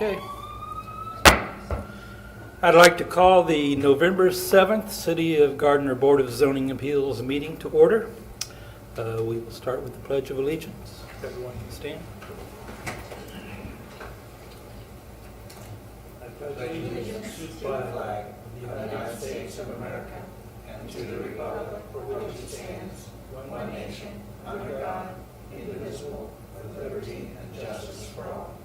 Okay. I'd like to call the November 7th City of Gardner Board of Zoning Appeals meeting to order. We will start with the Pledge of Allegiance. Everyone can stand. I pledge allegiance to the flag of the United States of America and to the republic for which it stands, one nation, under God, indivisible, with liberty and justice for all.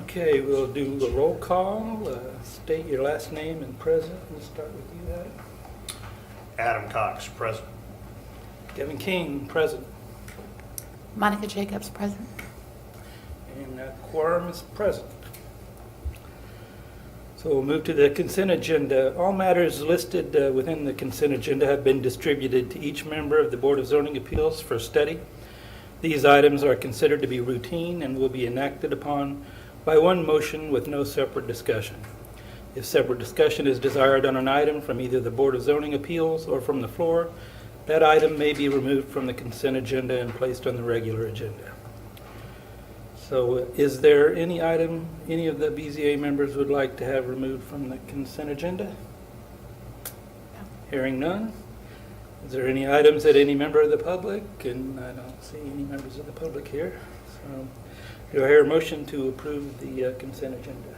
Okay, we'll do a roll call. State your last name and present. We'll start with you, Adam. Adam Cox, present. Kevin King, present. Monica Jacobs, present. And quorum is present. So we'll move to the consent agenda. All matters listed within the consent agenda have been distributed to each member of the Board of Zoning Appeals for study. These items are considered to be routine and will be enacted upon by one motion with no separate discussion. If separate discussion is desired on an item from either the Board of Zoning Appeals or from the floor, that item may be removed from the consent agenda and placed on the regular agenda. So is there any item any of the BZA members would like to have removed from the consent agenda? Hearing none. Is there any items that any member of the public, and I don't see any members of the public here. So do I hear a motion to approve the consent agenda?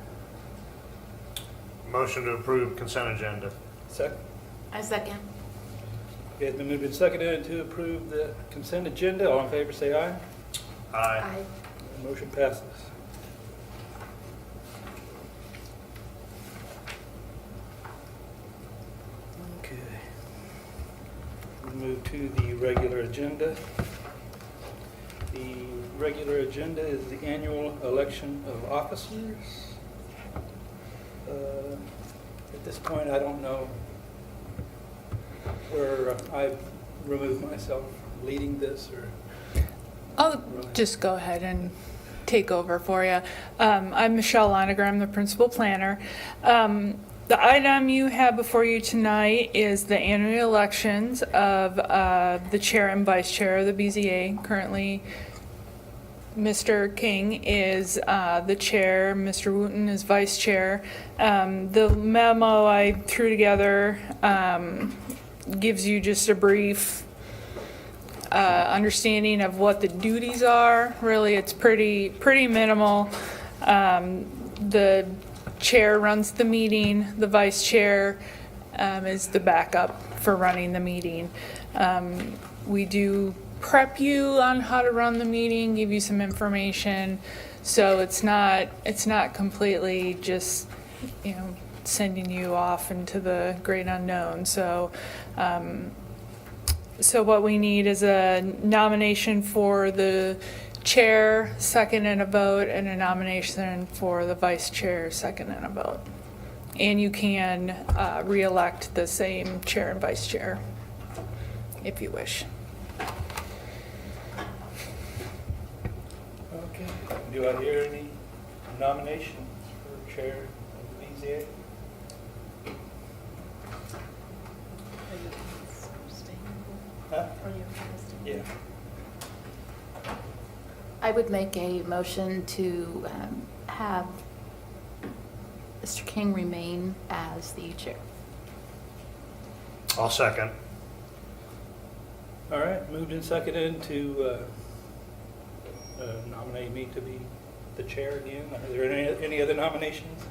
Motion to approve consent agenda. Second. I second. Okay, it's been moved and seconded to approve the consent agenda. All in favor say aye. Aye. The motion passes. Okay. We move to the regular agenda. The regular agenda is the annual election of officers. At this point, I don't know where I've removed myself from leading this or... I'll just go ahead and take over for you. I'm Michelle Lonegar, I'm the principal planner. The item you have before you tonight is the annual elections of the chair and vice chair of the BZA. Currently, Mr. King is the chair, Mr. Wooten is vice chair. The memo I threw together gives you just a brief understanding of what the duties are. Really, it's pretty minimal. The chair runs the meeting. The vice chair is the backup for running the meeting. We do prep you on how to run the meeting, give you some information, so it's not completely just sending you off into the great unknown. So what we need is a nomination for the chair, second and a vote, and a nomination for the vice chair, second and a vote. And you can re-elect the same chair and vice chair if you wish. Okay. Do I hear any nominations for chair of the BZA? Huh? Yeah. I would make a motion to have Mr. King remain as the chair. I'll second. All right, moved and seconded to nominate me to be the chair again. Are there any other nominations?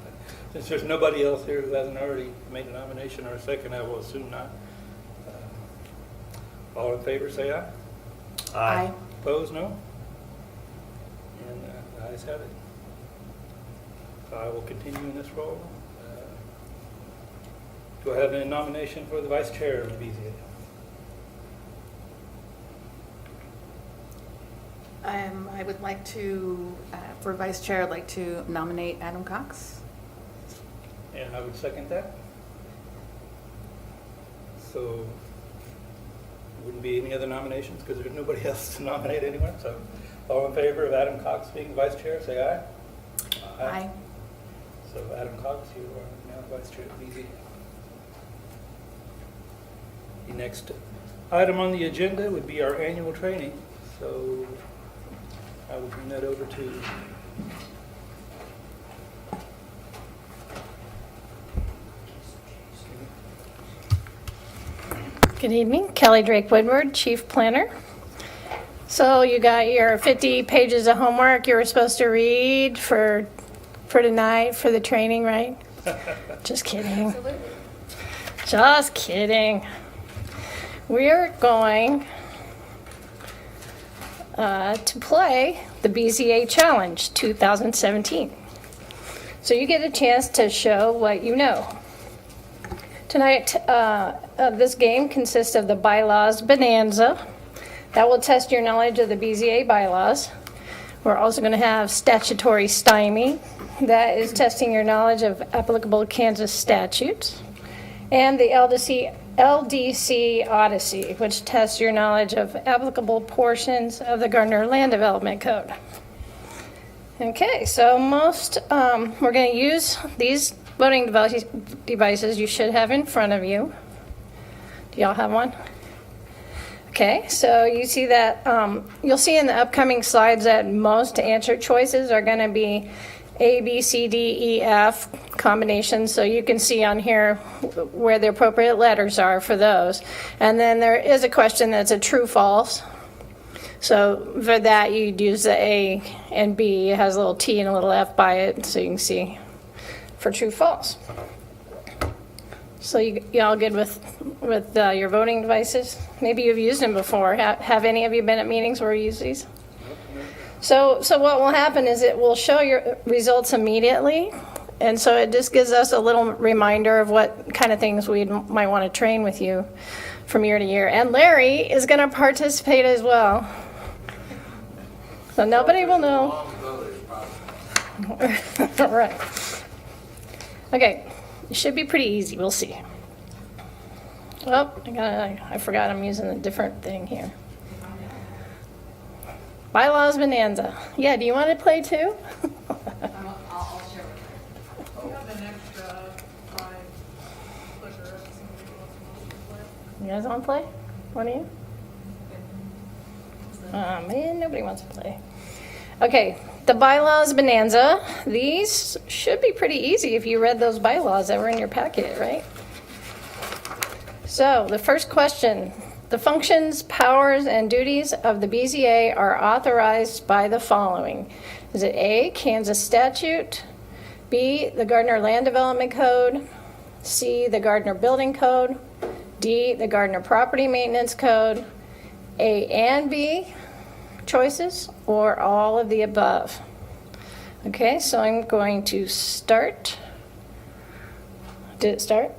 Since there's nobody else here who hasn't already made a nomination or a second, I will assume not. All in favor, say aye. Aye. Opposed, no? And the ayes have it. So I will continue in this role. Do I have a nomination for the vice chair of the BZA? I would like to, for vice chair, I'd like to nominate Adam Cox. And I would second that. So wouldn't be any other nominations because there's nobody else to nominate anyone. So all in favor of Adam Cox being vice chair, say aye. Aye. So Adam Cox, you are now vice chair of BZA. The next item on the agenda would be our annual training, so I will bring that over to Good evening, Kelly Drake Woodward, Chief Planner. So you got your 50 pages of homework you were supposed to read for tonight for the training, right? Just kidding. Just kidding. We're going to play the BZA Challenge 2017. So you get a chance to show what you know. Tonight, this game consists of the Bylaws Bonanza. That will test your knowledge of the BZA bylaws. We're also going to have Statutory Stymie. That is testing your knowledge of applicable Kansas statutes. And the LDC Odyssey, which tests your knowledge of applicable portions of the Gardner Land Development Code. Okay, so we're going to use these voting devices you should have in front of you. Do y'all have one? Okay, so you see that, you'll see in the upcoming slides that most answer choices are going to be A, B, C, D, E, F combinations. So you can see on here where the appropriate letters are for those. And then there is a question that's a true false. So for that, you'd use the A and B. It has a little T and a little F by it, so you can see for true false. So you all good with your voting devices? Maybe you've used them before. Have any of you been at meetings where you use these? So what will happen is it will show your results immediately. And so it just gives us a little reminder of what kind of things we might want to train with you from year to year. And Larry is going to participate as well. So nobody will know. All right. Okay, it should be pretty easy. We'll see. Oh, I forgot I'm using a different thing here. Bylaws Bonanza. Yeah, do you want to play too? I'll share with you. We have an extra 5 clicker if somebody wants to play. You guys want to play? One of you? Man, nobody wants to play. Okay, the Bylaws Bonanza. These should be pretty easy if you read those bylaws that were in your packet, right? So, the first question. The functions, powers, and duties of the BZA are authorized by the following. Is it A, Kansas statute, B, the Gardner Land Development Code, C, the Gardner Building Code, D, the Gardner Property Maintenance Code, A and B choices, or all of the above? Okay, so I'm going to start. Did it start?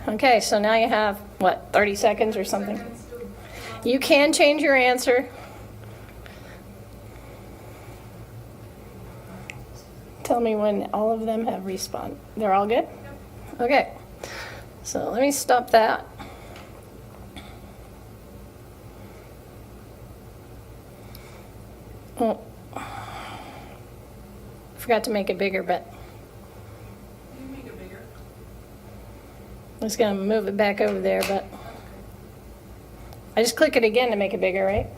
Okay, so now you have, what, 30 seconds or something? You can change your answer. Tell me when all of them have respawned. They're all good? Okay, so let me stop that. Oh, forgot to make it bigger, but You can make it bigger. I was going to move it back over there, but I just click it again to make it bigger, right?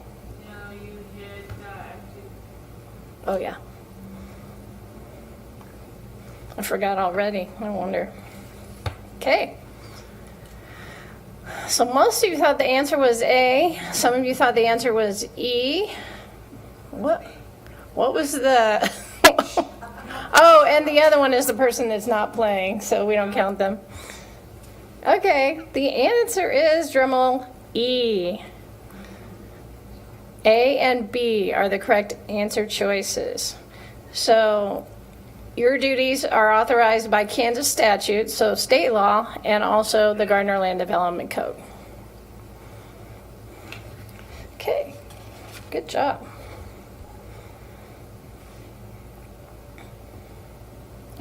No, you hit active. Oh, yeah. I forgot already. I wonder. Okay. So most of you thought the answer was A. Some of you thought the answer was E. What was the... Oh, and the other one is the person that's not playing, so we don't count them. Okay, the answer is, drumroll, E. A and B are the correct answer choices. So your duties are authorized by Kansas statute, so state law, and also the Gardner Land Development Code. Okay, good job.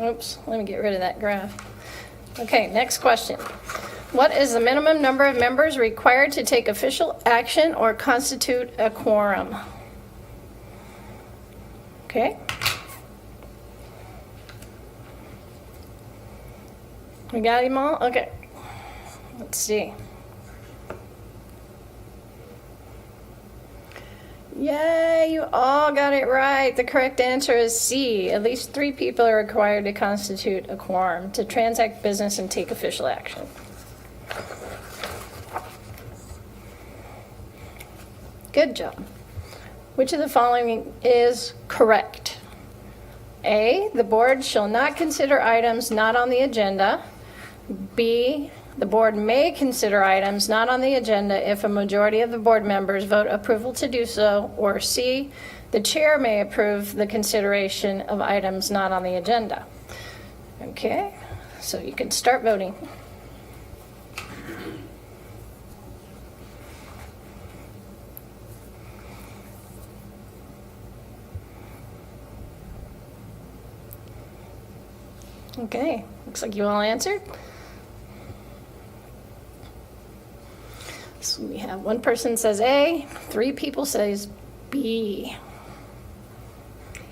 Oops, let me get rid of that graph. Okay, next question. What is the minimum number of members required to take official action or constitute a quorum? Okay. We got them all? Okay. Let's see. Yay, you all got it right. The correct answer is C. At least 3 people are required to constitute a quorum to transact business and take official action. Good job. Which of the following is correct? A, the board shall not consider items not on the agenda. B, the board may consider items not on the agenda if a majority of the board members vote approval to do so. Or C, the chair may approve the consideration of items not on the agenda. Okay, so you can start voting. Okay, looks like you all answered. So we have one person says A, 3 people says B.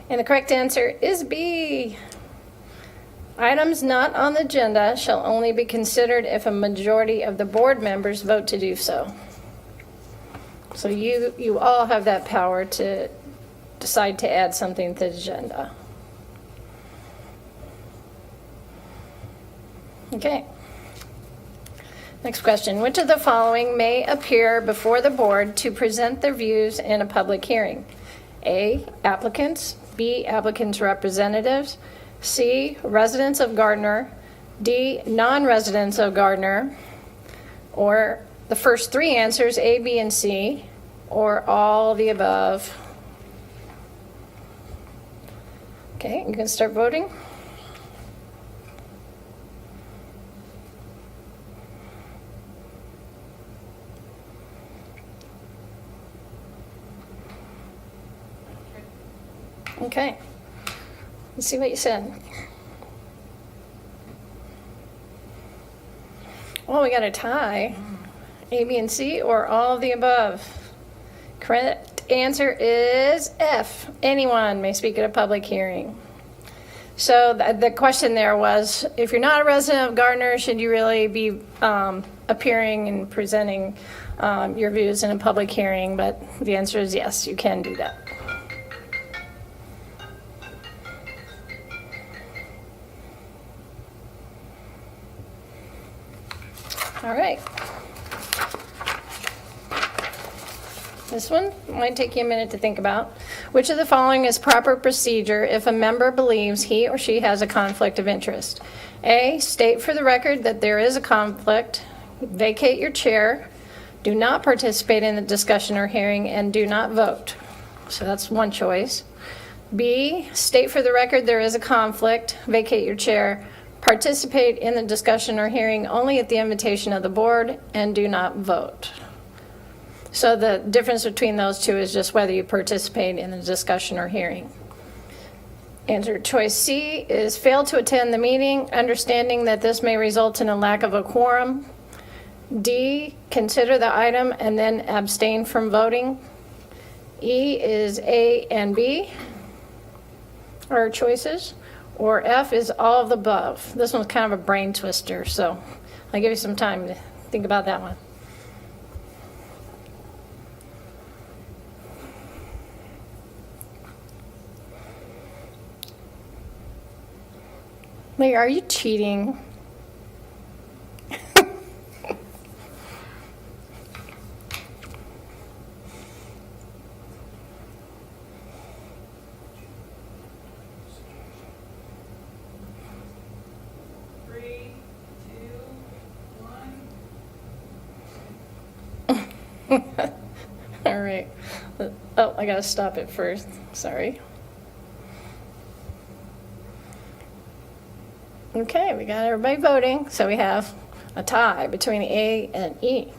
And the correct answer is B. Items not on the agenda shall only be considered if a majority of the board members vote to do so. So you all have that power to decide to add something to the agenda. Okay. Next question. Which of the following may appear before the board to present their views in a public hearing? A, applicants. B, applicants' representatives. C, residents of Gardner. D, non-residents of Gardner. Or the first 3 answers, A, B, and C, or all the above. Okay, you can start voting. Okay, let's see what you said. Well, we got a tie. A, B, and C, or all of the above. Correct answer is F. Anyone may speak at a public hearing. So the question there was, if you're not a resident of Gardner, should you really be appearing and presenting your views in a public hearing? But the answer is yes, you can do that. All right. This one might take you a minute to think about. Which of the following is proper procedure if a member believes he or she has a conflict of interest? A, state for the record that there is a conflict, vacate your chair, do not participate in the discussion or hearing, and do not vote. So that's one choice. B, state for the record there is a conflict, vacate your chair, participate in the discussion or hearing only at the invitation of the board, and do not vote. So the difference between those two is just whether you participate in the discussion or hearing. Answer choice C is fail to attend the meeting, understanding that this may result in a lack of a quorum. D, consider the item and then abstain from voting. E is A and B are choices. Or F is all of the above. This one's kind of a brain twister, so I'll give you some time to think about that one. Like, are you cheating? Three, two, one. All right. Oh, I gotta stop it first. Sorry. Okay, we got everybody voting, so we have a tie between A and E.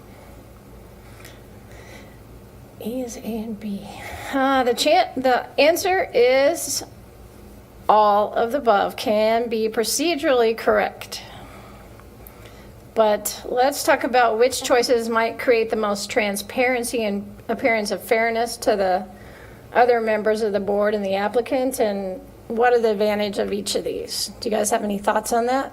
E is A and B. The answer is all of the above can be procedurally correct. But let's talk about which choices might create the most transparency and appearance of fairness to the other members of the board and the applicant, and what are the advantages of each of these? Do you guys have any thoughts on that?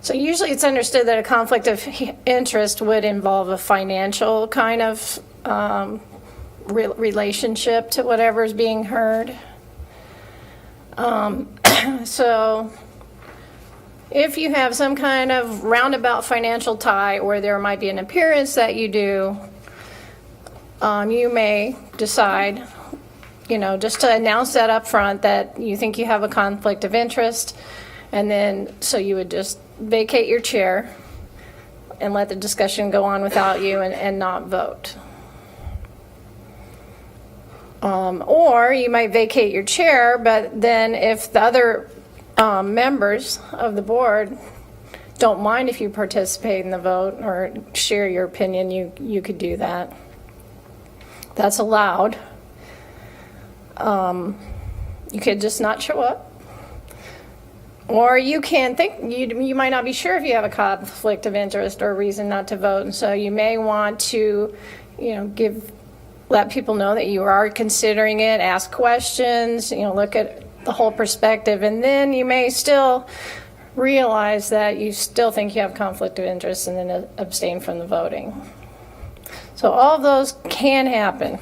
So So usually it's understood that a conflict of interest would involve a financial kind of relationship to whatever is being heard. So if you have some kind of roundabout financial tie, or there might be an appearance that you do, you may decide, just to announce that up front that you think you have a conflict of interest, and then so you would just vacate your chair and let the discussion go on without you and not vote. Or you might vacate your chair, but then if the other members of the board don't mind if you participate in the vote or share your opinion, you could do that. That's allowed. You could just not show up. Or you can think, you might not be sure if you have a conflict of interest or a reason not to vote, and so you may want to, let people know that you are considering it, ask questions, look at the whole perspective, and then you may still realize that you still think you have conflict of interest and then abstain from the voting. So all of those can happen.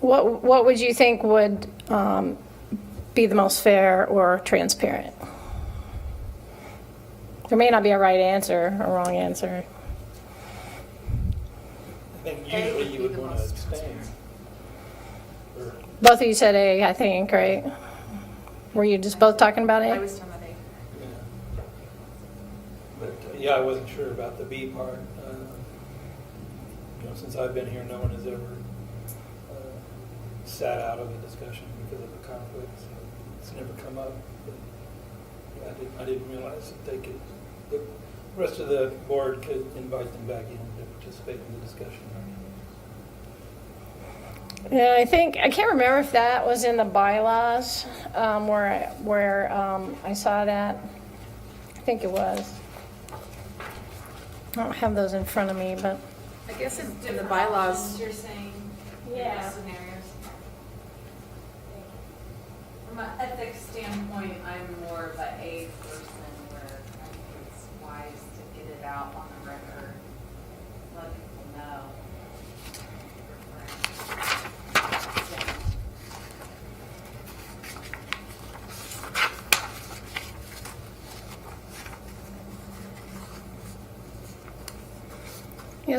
What would you think would be the most fair or transparent? There may not be a right answer or wrong answer. I think usually you would want to abstain. Both of you said A, I think, right? Were you just both talking about I A? was talking about A. But, yeah, I wasn't sure about the B part. Since I've been here, no one has ever sat out of a discussion because of a conflict, so it's never come up. But I didn't realize that the rest of the board could invite them back in to participate in the discussion. Yeah, I can't remember if that was in the bylaws where I saw that. I think it was. I don't have those in front of me, but. I guess in the bylaws, You're saying, Yeah. scenarios. From an ethics standpoint, I'm more of a A person where I think it's wise to get it out on the record, let people know.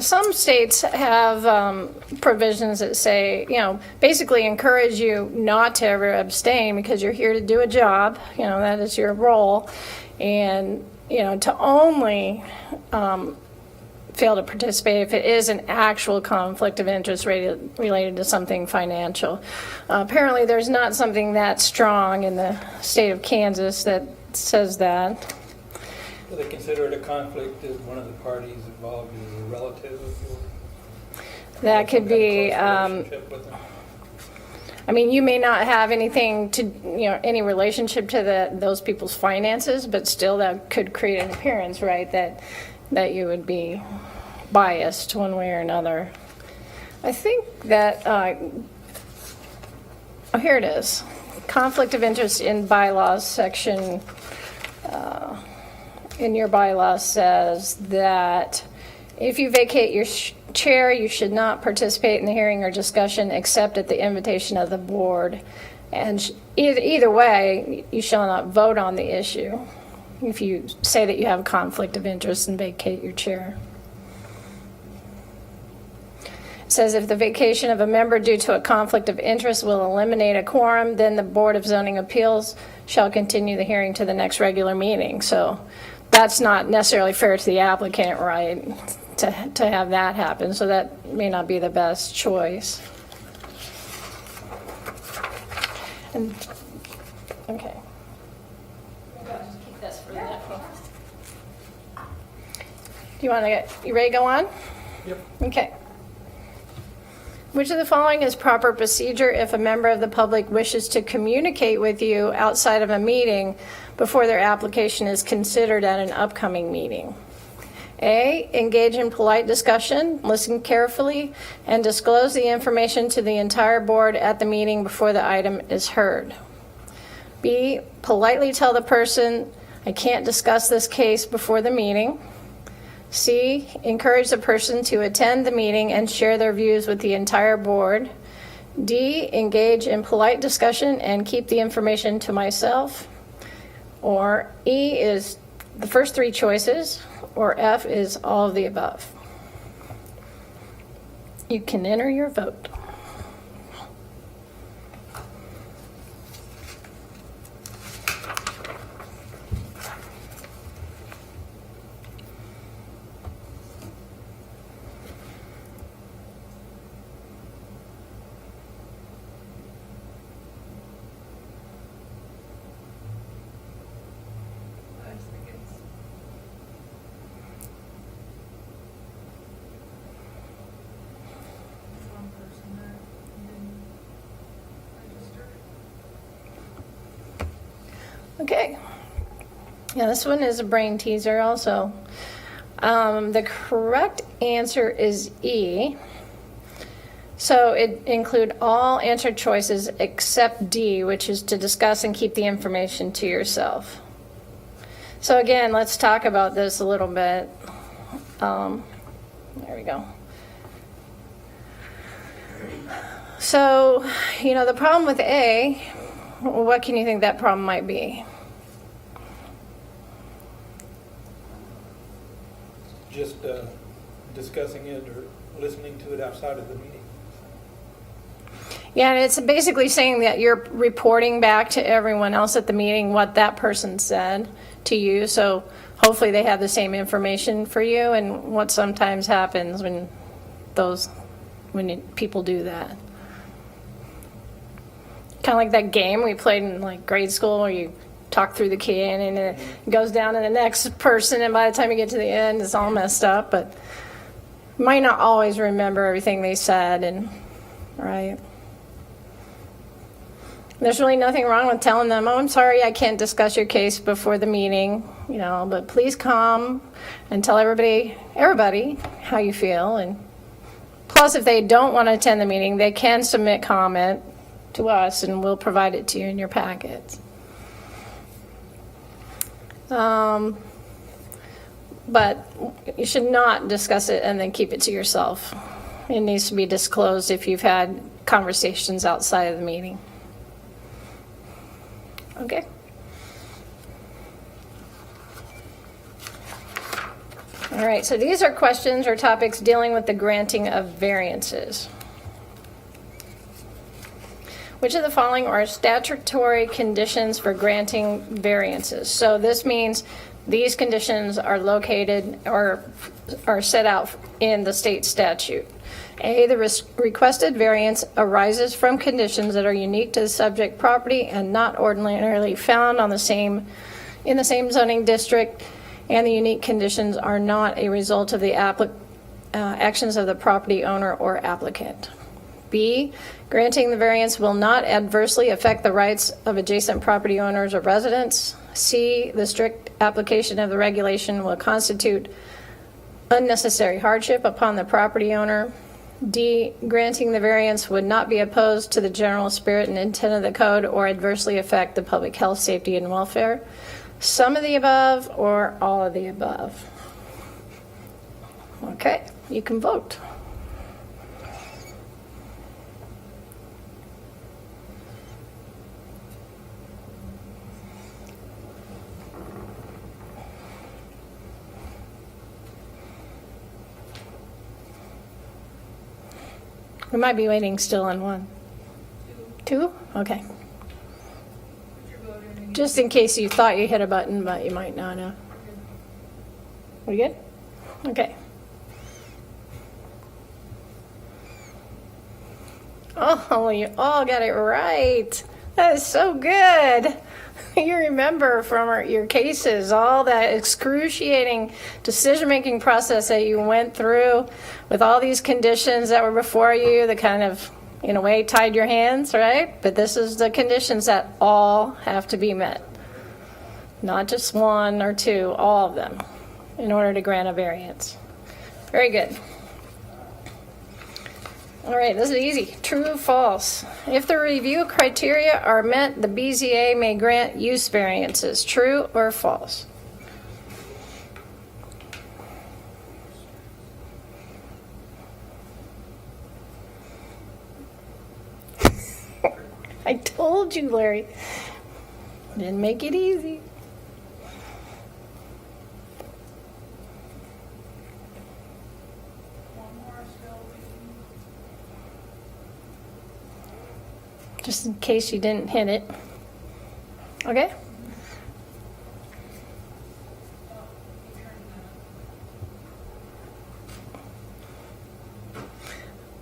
Some states have provisions that say, basically encourage you not to ever abstain because you're here to do a job, that is your role, and, to only fail to participate if it is an actual conflict of interest related to something financial. Apparently, there's not something that strong in the state of Kansas that says that. Do they consider it a conflict if one of the parties involved is a relative? That could be, Relationship with them? you may not have anything to, any relationship to those people's finances, but still that could create an appearance, right, that you would be biased one way or another. I think that, here it is. Conflict of interest in bylaws section, in your bylaws says that if you vacate your chair, you should not participate in the hearing or discussion except at the invitation of the board. And either way, you shall not vote on the issue if you say that you have a conflict of interest and vacate your chair. It says if the vacation of a member due to a conflict of interest will eliminate a quorum, then the Board of Zoning Appeals shall continue the hearing to the next regular meeting. So that's not necessarily fair to the applicant, right, to have that happen. So that may not be the best choice. And, okay. Just keep this for the next one. Do you want to you ready to go on? Yep. Okay. Which of the following is proper procedure if a member of the public wishes to communicate with you outside of a meeting before their application is considered at an upcoming meeting? A, engage in polite discussion, listen carefully, and disclose the information to the entire board at the meeting before the item is heard. B, politely tell the person, I can't discuss this case before the meeting. C, encourage the person to attend the meeting and share their views with the entire board. D, engage in polite discussion and keep the information to myself. Or E is the first three choices, or F is all of the above. You can enter your vote. Okay. Yeah, this one is a brain teaser also. The correct answer is E. So it include all answer choices except D, which is to discuss and keep the information to yourself. So again, let's talk about this a little bit. There we go. So, the problem with A, what can you think that problem might be? Just discussing it or listening to it outside of the meeting. Yeah, and it's basically saying that you're reporting back to everyone else at the meeting what that person said to you. So hopefully they have the same information for you. And what sometimes happens when people do that. Kind of like that game we played in like grade school where you talk through the can and it goes down to the next person, and by the time you get to the end, it's all messed up. But you might not always remember everything they said, and right. There's really nothing wrong with telling them, oh, I'm sorry, I can't discuss your case before the meeting, but please come and tell everybody how you feel. And plus, if they don't want to attend the meeting, they can submit comment to us and we'll provide it to you in your packets. But you should not discuss it and then keep it to yourself. It needs to be disclosed if you've had conversations outside of the meeting. Okay. All right, so these are questions or topics dealing with the granting of variances. Which of the following are statutory conditions for granting variances? So this means these conditions are located or are set out in the state statute. A, the requested variance arises from conditions that are unique to the subject property and not ordinarily found in the same zoning district, and the unique conditions are not a result of the actions of the property owner or applicant. B, granting the variance will not adversely affect the rights of adjacent property owners or residents. C, the strict application of the regulation will constitute unnecessary hardship upon the property owner. D, granting the variance would not be opposed to the general spirit and intent of the code or adversely affect the public health, safety, and welfare. Some of the above or all of the above. Okay, you can vote. We might be waiting still on one. Two? Okay. Just in case you thought you hit a button, but you might not know. We good? Okay. Oh, you all got it right. That is so good. You remember from your cases all that excruciating decision-making process that you went through with all these conditions that were before you that kind of, in a way, tied your hands, right? But this is the conditions that all have to be met. Not just one or two, all of them, in order to grant a variance. Very good. All right, this is easy. True, false. If the review criteria are met, the BZA may grant use variances. True or false? I told you, Larry. Didn't make it easy. Just in case you didn't hit it. Okay?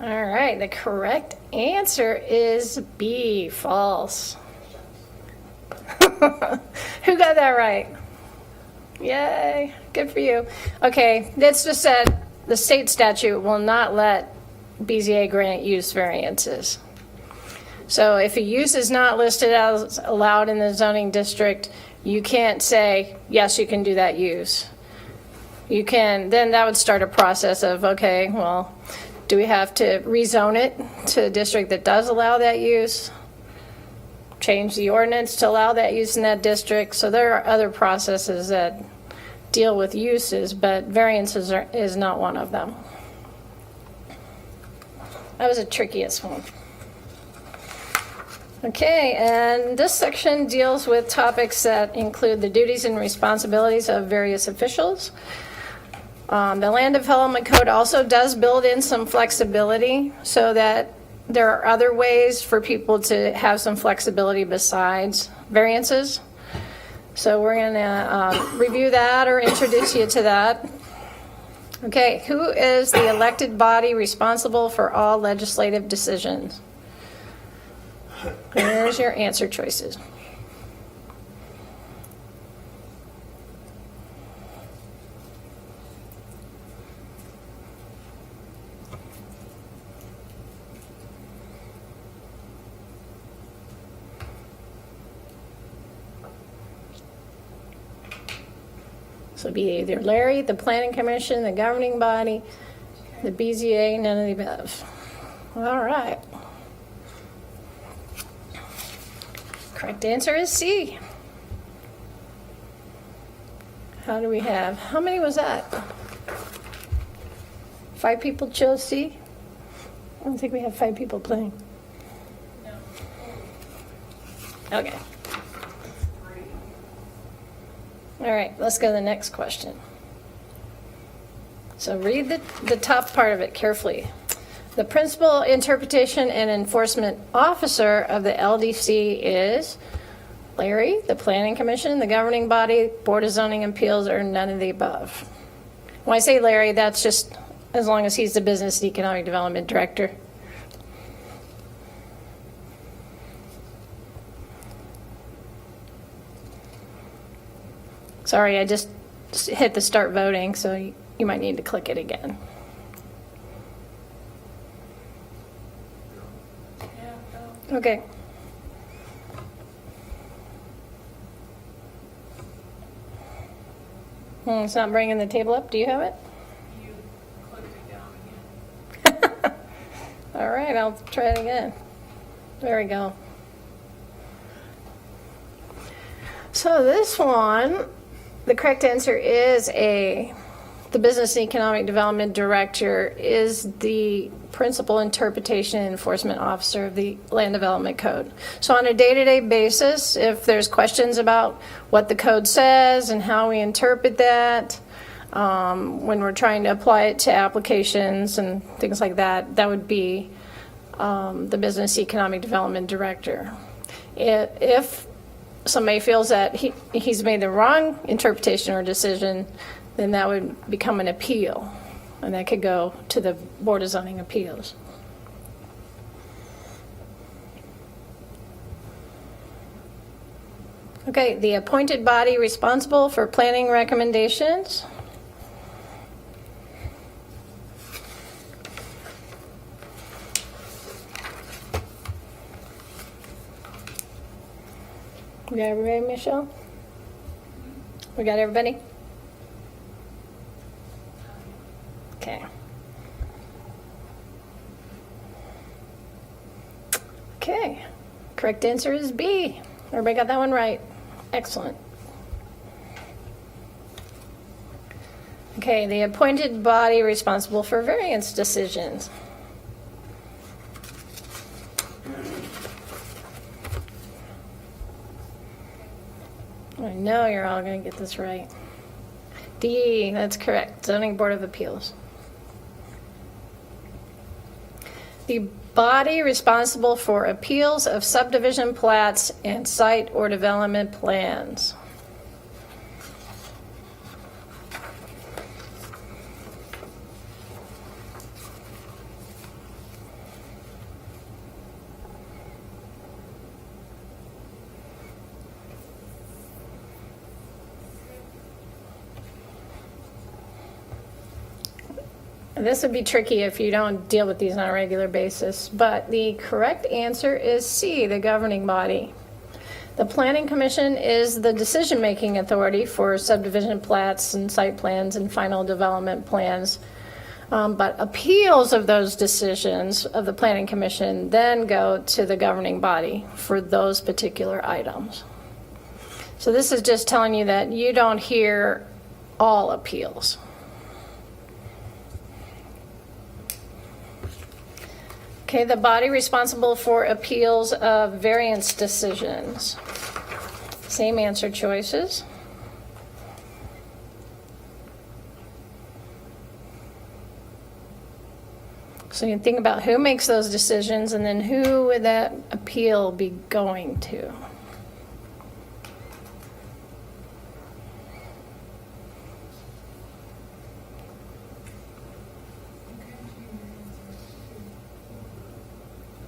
All right, the correct answer is B, false. Who got that right? Yay, good for you. Okay, it's just said the state statute will not let BZA grant use variances. So if a use is not listed as allowed in the zoning district, you can't say, yes, you can do that use. You can, then that would start a process of, okay, well, do we have to rezone it to a district that does allow that use? Change the ordinance to allow that use in that district? So there are other processes that deal with uses, but variances is not one of them. That was the trickiest one. Okay, and this section deals with topics that include the duties and responsibilities of various officials. The Land Development Code also does build in some flexibility so that there are other ways for people to have some flexibility besides variances. So we're going to review that or introduce you to that. Okay, who is the elected body responsible for all legislative decisions? There's your answer choices. So it'd be either Larry, the Planning Commission, the governing body, the BZA, none of the above. All right. Correct answer is C. How do we have? How many was that? 5 people chose C? I don't think we have 5 people playing. Okay. All right, let's go to the next question. So read the top part of it carefully. The principal interpretation and enforcement officer of the LDC is Larry, the Planning Commission, the governing body, Board of Zoning Appeals, or none of the above. When I say Larry, that's just as long as he's the Business and Economic Development Director. Sorry, I just hit the start voting, so you might need to click it again. Okay. It's not bringing the table up. Do you have it? You clicked it down again. All right, I'll try it again. There we go. So this one, the correct answer is A. The Business and Economic Development Director is the principal interpretation and enforcement officer of the Land Development Code. So on a day-to-day basis, if there's questions about what the code says and how we interpret that, when we're trying to apply it to applications and things like that, that would be the Business Economic Development Director. If somebody feels that he's made the wrong interpretation or decision, then that would become an appeal, and that could go to the Board of Zoning Appeals. Okay, the appointed body responsible for planning recommendations. We got everybody, Michelle? We got everybody? Okay. Okay, correct answer is B. Everybody got that one right. Excellent. Okay, the appointed body responsible for variance decisions. I know you're all going to get this right. D, that's correct. Zoning Board of Appeals. The body responsible for appeals of subdivision plats and site or development plans. This would be tricky if you don't deal with these on a regular basis, but the correct answer is C, the governing body. The Planning Commission is the decision-making authority for subdivision plats and site plans and final development plans. But appeals of those decisions of the Planning Commission then go to the governing body for those particular items. So this is just telling you that you don't hear all appeals. Okay, the body responsible for appeals of variance decisions. Same answer choices. So you can think about who makes those decisions and then who would that appeal be going to?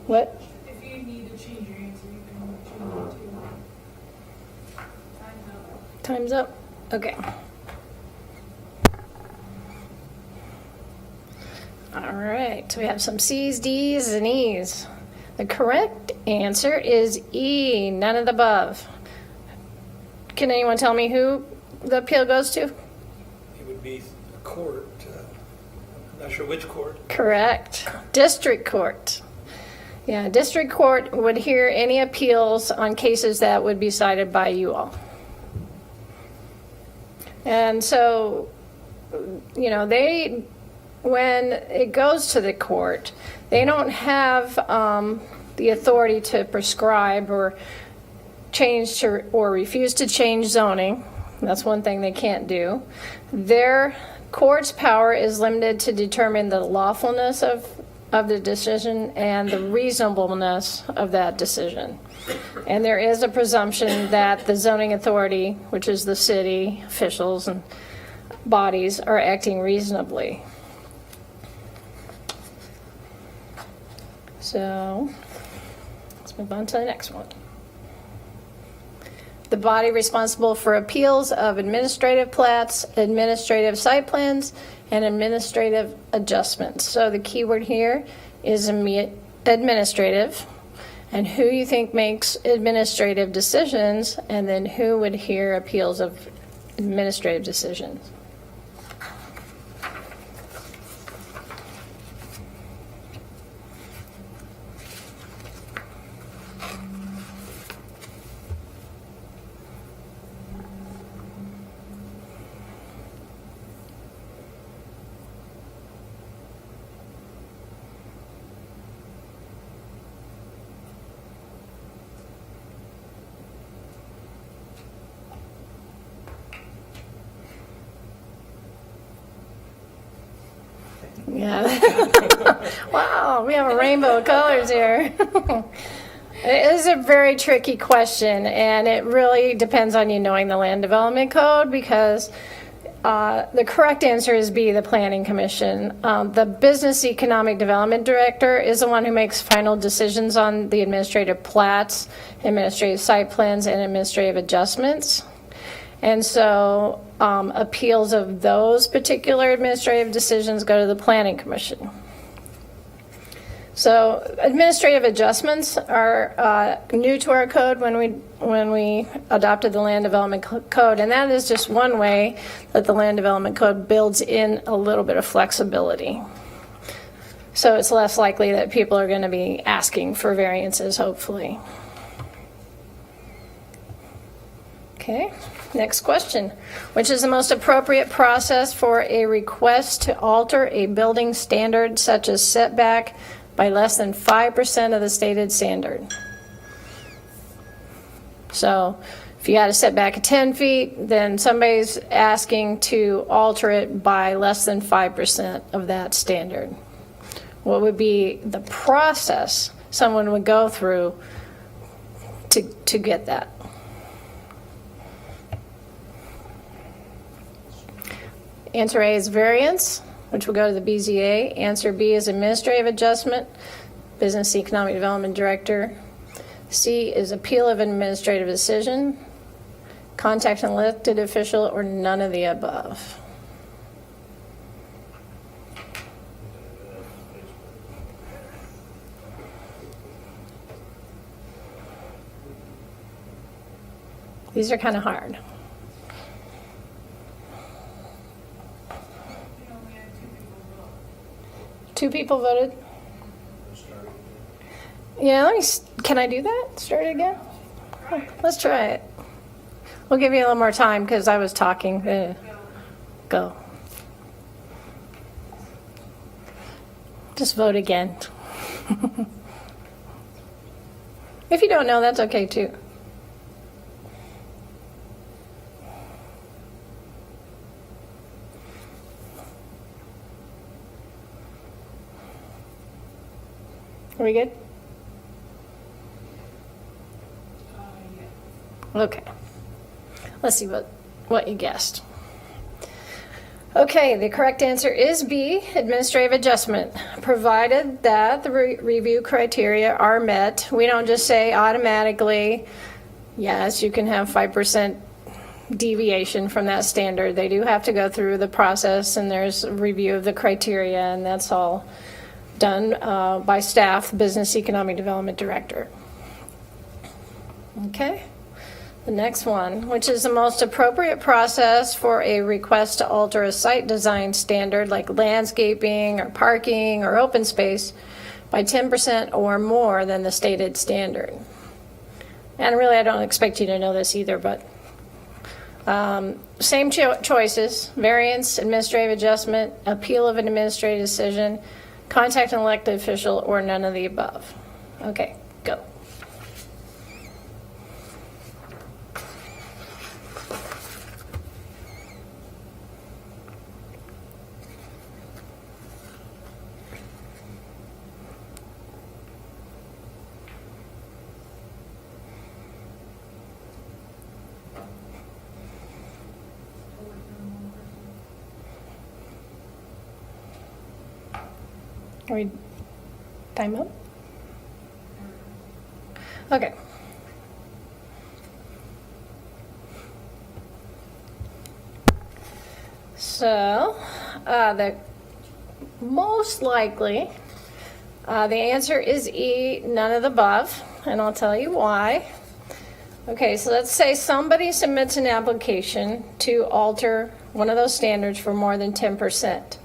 What? If you need to change your answer, you can change it too. Time's up? Okay. All right, so we have some C's, D's, and E's. The correct answer is E, none of the above. Can anyone tell me who the appeal goes to? It would be a court, I'm not sure which court. Correct. District court. Yeah, district court would hear any appeals on cases that would be cited by you all. And so, you know, when it goes to the court, they don't have the authority to prescribe or change or refuse to change zoning. That's one thing they can't do. Their court's power is limited to determine the lawfulness of the decision and the reasonableness of that decision. And there is a presumption that the zoning authority, which is the city officials and bodies, are acting reasonably. So let's move on to the next one. The body responsible for appeals of administrative plats, administrative site plans, and administrative adjustments. So the key word here is administrative, and who you think makes administrative decisions, and then who would hear appeals of administrative decisions. Yeah. Wow, we have a rainbow of colors here. It is a very tricky question, and it really depends on you knowing the Land Development Code, because the correct answer is B, the Planning Commission. The Business Economic Development Director is the one who makes final decisions on the administrative plats, administrative site plans, and administrative adjustments. And so appeals of those particular administrative decisions go to the Planning Commission. So administrative adjustments are new to our code when we adopted the Land Development Code, and that is just one way that the Land Development Code builds in a little bit of flexibility. So it's less likely that people are going to be asking for variances, hopefully. Okay, next question. Which is the most appropriate process for a request to alter a building standard such as setback by less than 5% of the stated standard? So if you got a setback of 10 feet, then somebody's asking to alter it by less than 5% of that standard. What would be the process someone would go through to get that? Answer A is variance, which will go to the BZA. Answer B is administrative adjustment, Business Economic Development Director. C is appeal of an administrative decision, contact an elected official, or none of the above. These are kind of hard. Two people voted? Yeah, can I do that? Start it again? Oh, let's try it. We'll give you a little more time because I was talking. Go. Just vote again. If you don't know, that's okay too. Are we good? Okay. Let's see what you guessed. Okay, the correct answer is B, administrative adjustment. Provided that the review criteria are met, we don't just say automatically, yes, you can have 5% deviation from that standard. They do have to go through the process, and there's a review of the criteria, and that's all done by staff, Business Economic Development Director. Okay. The next one, which is the most appropriate process for a request to alter a site design standard like landscaping or parking or open space by 10% or more than the stated standard. And really, I don't expect you to know this either, but same choices: variance, administrative adjustment, appeal of an administrative decision, contact an elected official, or none of the above. Okay, go. Are we time up? Okay. So, the most likely, the answer is E, none of the above, and I'll tell you why. Okay, so let's say somebody submits an application to alter one of those standards for more than 10%.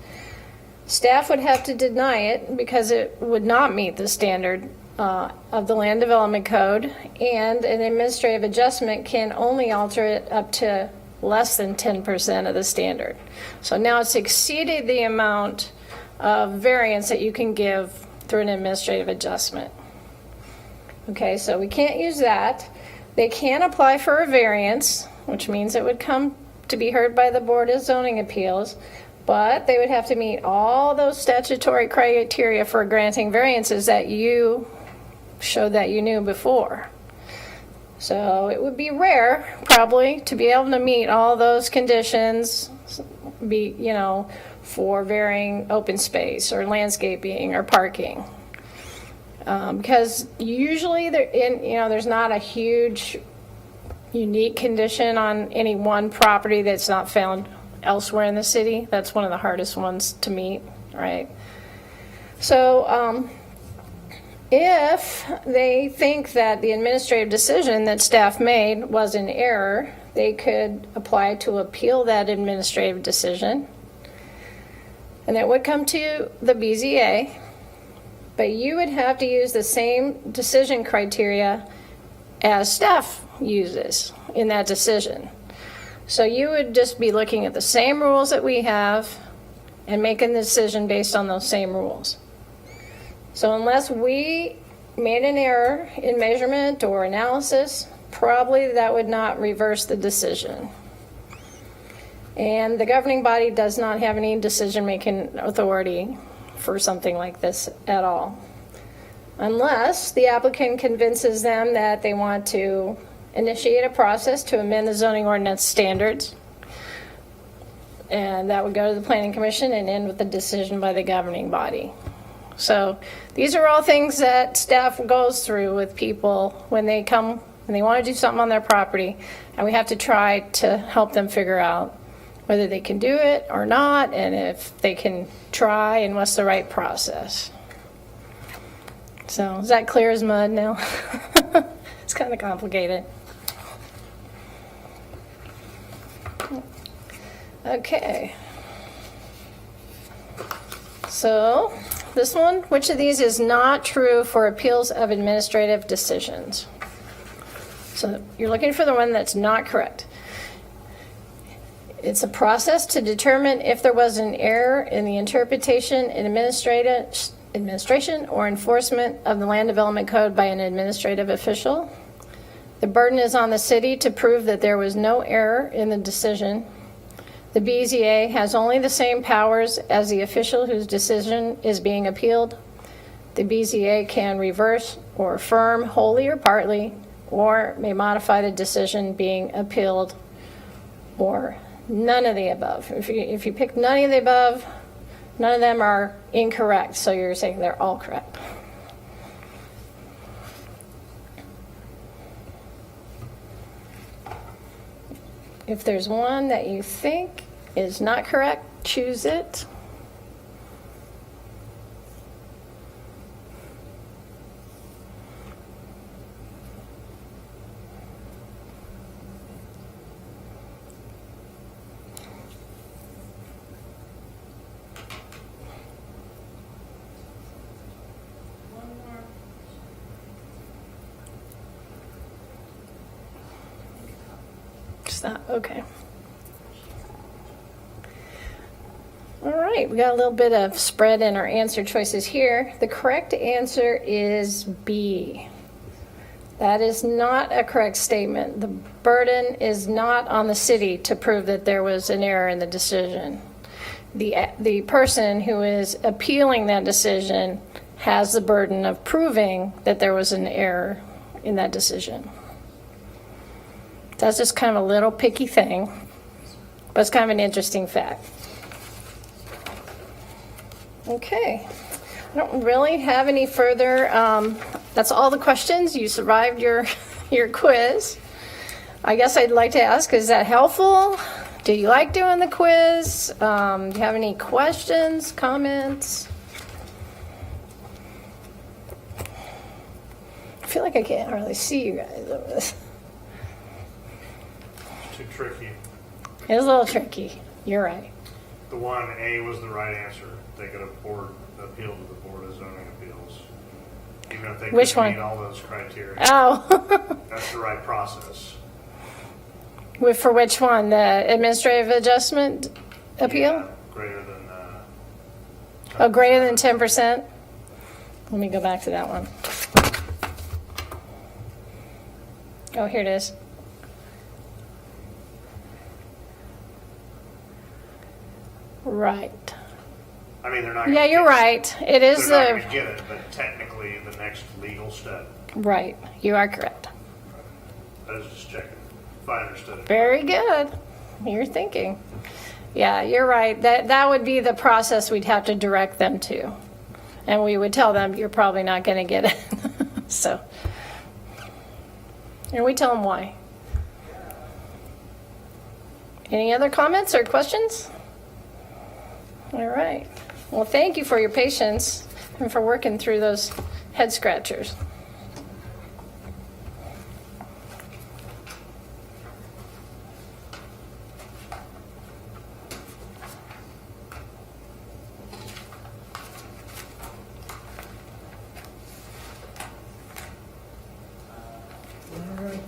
Staff would have to deny it because it would not meet the standard of the Land Development Code, and an administrative adjustment can only alter it up to less than 10% of the standard. So now it's exceeded the amount of variance that you can give through an administrative adjustment. Okay, so we can't use that. They can apply for a variance, which means it would come to be heard by the Board of Zoning Appeals, but they would have to meet all those statutory criteria for granting variances that you showed that you knew before. So it would be rare, probably, to be able to meet all those conditions, for varying open space or landscaping or parking. Because usually there's not a huge unique condition on any one property that's not found elsewhere in the city. That's one of the hardest ones to meet, right? So if they think that the administrative decision that staff made was an error, they could apply to appeal that administrative decision. And it would come to the BZA, But you would have to use the same decision criteria as staff uses in that decision. So you would just be looking at the same rules that we have and making the decision based on those same rules. So unless we made an error in measurement or analysis, probably that would not reverse the decision. And the governing body does not have any decision-making authority for something like this at all. Unless the applicant convinces them that they want to initiate a process to amend the zoning ordinance standards. And that would go to the planning commission and end with a decision by the governing body. So these are all things that staff goes through with people when they come and they want to do something on their property, and we have to try to help them figure out whether they can do it or not, and if they can try, and what's the right process. So is that clear as mud now? It's kind of complicated. Okay. So this one, which of these is not true for appeals of administrative decisions? So you're looking for the one that's not correct. It's a process to determine if there was an error in the interpretation and administration or enforcement of the land development code by an administrative official. The burden is on the city to prove that there was no error in the decision. The BZA has only the same powers as the official whose decision is being appealed. The BZA can reverse or affirm wholly or partly, or may modify the decision being appealed, or none of the above. If you pick none of the above, none of them are incorrect, so you're saying they're all correct. If there's one that you think is not correct, choose it. Stop. Okay. All right, we got a little bit of spread in our answer choices here. The correct answer is B. That is not a correct statement. The burden is not on the city to prove that there was an error in the decision. The person who is appealing that decision has the burden of proving that there was an error in that decision. That's just kind of a little picky thing, but it's kind of an interesting fact. Okay, I don't really have any further, that's all the questions. You survived your quiz. I guess I'd like to ask, is that helpful? Do you like doing the quiz? Do you have any questions, comments? I feel like I can't hardly see you guys over this. Too tricky. It was a little tricky. You're right. The one A was the right answer. They could appeal to the Board of Zoning Appeals, even if they Which couldn't one? meet all those criteria. Oh, That's the right process. for which one? The administrative adjustment appeal? Yeah, greater than. Oh, greater than 10%? Let me go back to that one. Oh, here it is. Right. I mean, they're not. Yeah, you're right. It is They're not going the, to get it, but technically, the next legal step. right. You are correct. I was just checking if I understood it. Very good. You're thinking. Yeah, you're right. That would be the process we'd have to direct them to. And we would tell them, you're probably not going to get it. So, and we tell them why. Any other comments or questions? All right. Well, thank you for your patience and for working through those head scratchers.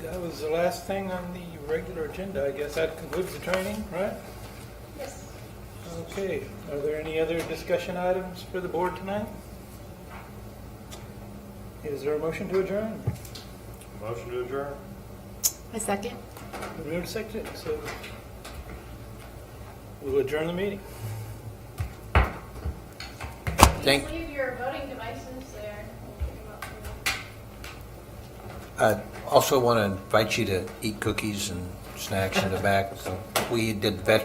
that was the last thing on the regular agenda. I guess that concludes the training, right? Yes. Okay, are there any other discussion items for the board tonight? Is there a motion to adjourn? Motion to adjourn? A second? We moved to second, so we'll adjourn the meeting. Just leave your voting devices there. I also want to invite you to eat cookies and snacks in the back. So we did veteran